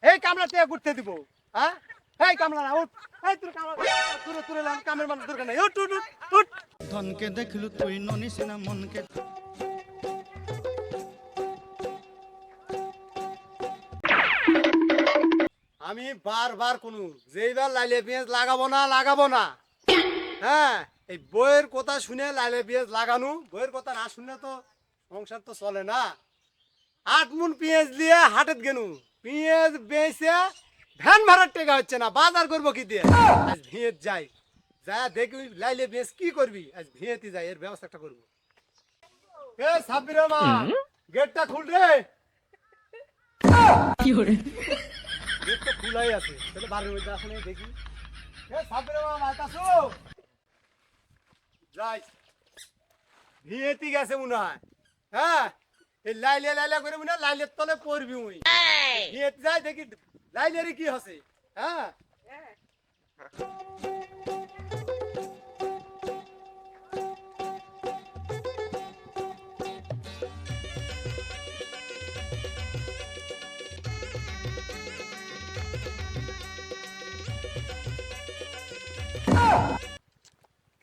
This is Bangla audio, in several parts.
এই কামলা তে ঘুরতে দিব হ্যাঁ এই কামলা না উঠ এই তোর কামলা তুরে তুরে লাম কামের মানুষ দরকার নাই উঠ উঠ উঠ ধনকে দেখলু তুই ননিস না মনকে। আমি বারবার কোনো যেইবার লাইলে পেঁয়াজ লাগাবো না হ্যাঁ এই বইয়ের কথা শুনে লাইলে পেঁয়াজ লাগানো বইয়ের কথা না শুনলে তো সংসার তো চলে না 8 মুন পেঁয়াজ দিয়ে হাটেত গেনু পেঁয়াজ বেচে ভ্যান ভাড়ার টাকা হচ্ছে না বাজার করবো কি দিয়ে আজ ভিয়েত যাই যা দেখবি লাইলে পেঁয়াজ কি করবি আজ ভিয়েতে যাই এর ব্যবস্থা একটা করবো এ সাব্বির মা গেটটা খুল রে কি হরে গেট তো খোলাই আছে তাহলে বাড়ির মধ্যে আসলে দেখি এ সাব্বির মা মাতাছো যাই ভিয়েতে গেছে মনে হয় হ্যাঁ এই লাইলে করে মনে লাইলের তলে পড়বি মুই ভিয়েতে যাই দেখি লাইলেরই কি হচ্ছে হ্যাঁ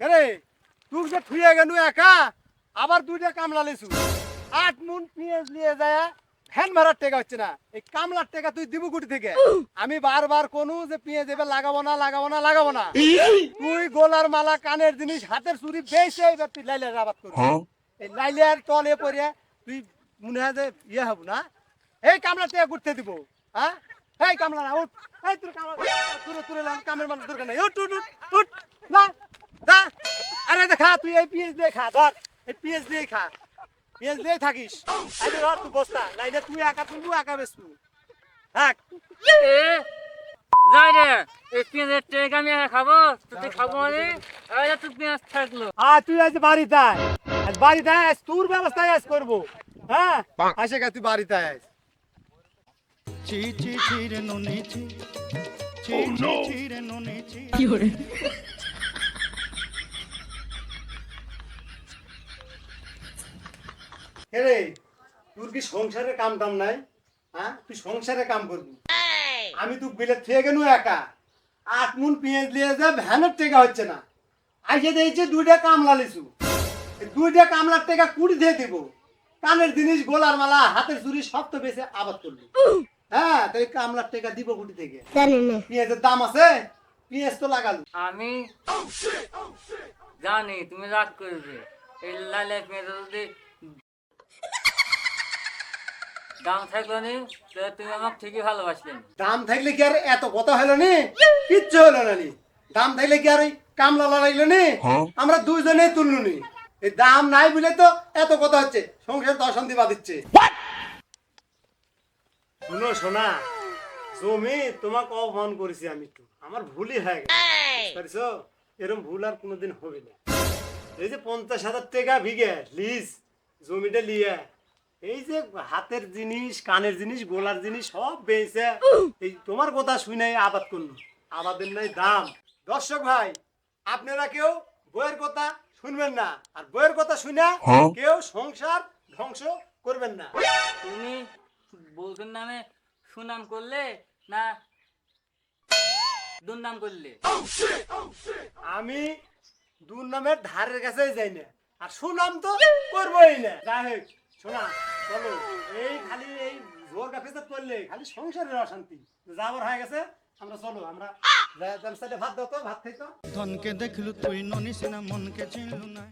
কেরে তুই যে থুয়ে গেলু একা আবার দুইটা কামলা লেছু 8 মুন পেঁয়াজ নিয়ে যায় ভ্যান ভাড়ার টাকা হচ্ছে না এই কামলার টাকা তুই দিব গুটি থেকে আমি বারবার কোনু যে পেঁয়াজ এবার লাগাবো না তুই গোলার মালা কানের জিনিস হাতের চুরি বেশি এবার তুই লাইলের আবাদ করবি এই লাইলের তলে পড়ে তুই মনে হয় যে ইয়ে হব না এই কামলার টাকা ঘুরতে দিব হ্যাঁ এই কামলা না উঠ এই তোর কামলা তুরে তুরে লাম কামের মানুষ দরকার নাই উঠ উঠ উঠ না দা আরে দেখা তুই এই পেঁয়াজ দিয়ে খা ধর এই পেঁয়াজ দিয়ে খা পেঁয়াজ দিয়ে থাকিস আরে ধর তুই বস্তা লাইনে তুই একা বেসবু থাক এ যাই রে এই পেঁয়াজের টেক আমি একা খাবো তুই খাবো মানে আরে তুই পেঁয়াজ থাকলো তুই আজ বাড়িতে আয় আজ বাড়িতে আয় আজ তোর ব্যবস্থায় আজ করবো হ্যাঁ আসে তুই বাড়িতে আয় চি চি চি রে ননি চি চি চি চি রে ননি চি। কি হরে রে তোর কি সংসারের কাম টাম নাই হ্যাঁ তুই সংসারে কাম করবি আমি তুই বিলে থেকে গেলু একা 8 মুন পেঁয়াজ নিয়ে যা ভ্যানের টাকা হচ্ছে না আইসে দিয়েছে দুইটা কামলা লিছু এই দুইটা কামলার টাকা কুড়ি দিয়ে দিব কানের জিনিস গোলার মালা হাতের চুরি সব তো বেশি আবাদ করলি হ্যাঁ তাই কামলার টাকা দিব কুড়ি থেকে পেঁয়াজের দাম আছে পেঁয়াজ তো লাগালু আমি জানি তুমি রাগ করবে এই লাইলে পেঁয়াজ যদি দাম থাকলো নি তাহলে তুমি আমাকে ঠিকই ভালোবাসলেন দাম থাকলে কি আর এত কথা হলো নি কিচ্ছু হলো না নি দাম থাকলে কি আর ওই কামলা লড়াইলো নি আমরা দুইজনেই তুললু নি এই দাম নাই বলে তো এত কথা হচ্ছে সংসার তো অশান্তি বাঁধিচ্ছে শুনো সোনা জমি তোমাকে অপমান করেছি আমি একটু আমার ভুলই হয়ে গেছে এরকম ভুল আর কোনোদিন হবে না এই যে 50,000 টাকা বিঘে লিজ জমিটা লিয়ে এই যে হাতের জিনিস কানের জিনিস গোলার জিনিস সব বেঁচে এই তোমার কথা শুনে আবাদ করলো আবাদের নাই দাম দর্শক ভাই আপনারা কেউ বইয়ের কথা শুনবেন না আর বইয়ের কথা শুনে কেউ সংসার ধ্বংস করবেন না তুমি বউকের নামে সুনাম করলে না দুর্নাম করলে আমি দুর্নামের ধারের কাছে যাই না আর সুনাম তো করবোই না যাই হোক শোনা চলো এই খালি এই জোর কাফেতে করলে খালি সংসারের অশান্তি যাবার হয়ে গেছে আমরা চলো আমরা ভাত দাও তো ভাত খাই তো ধনকে দেখলু তুই ননিস না মনকে চিনলু না।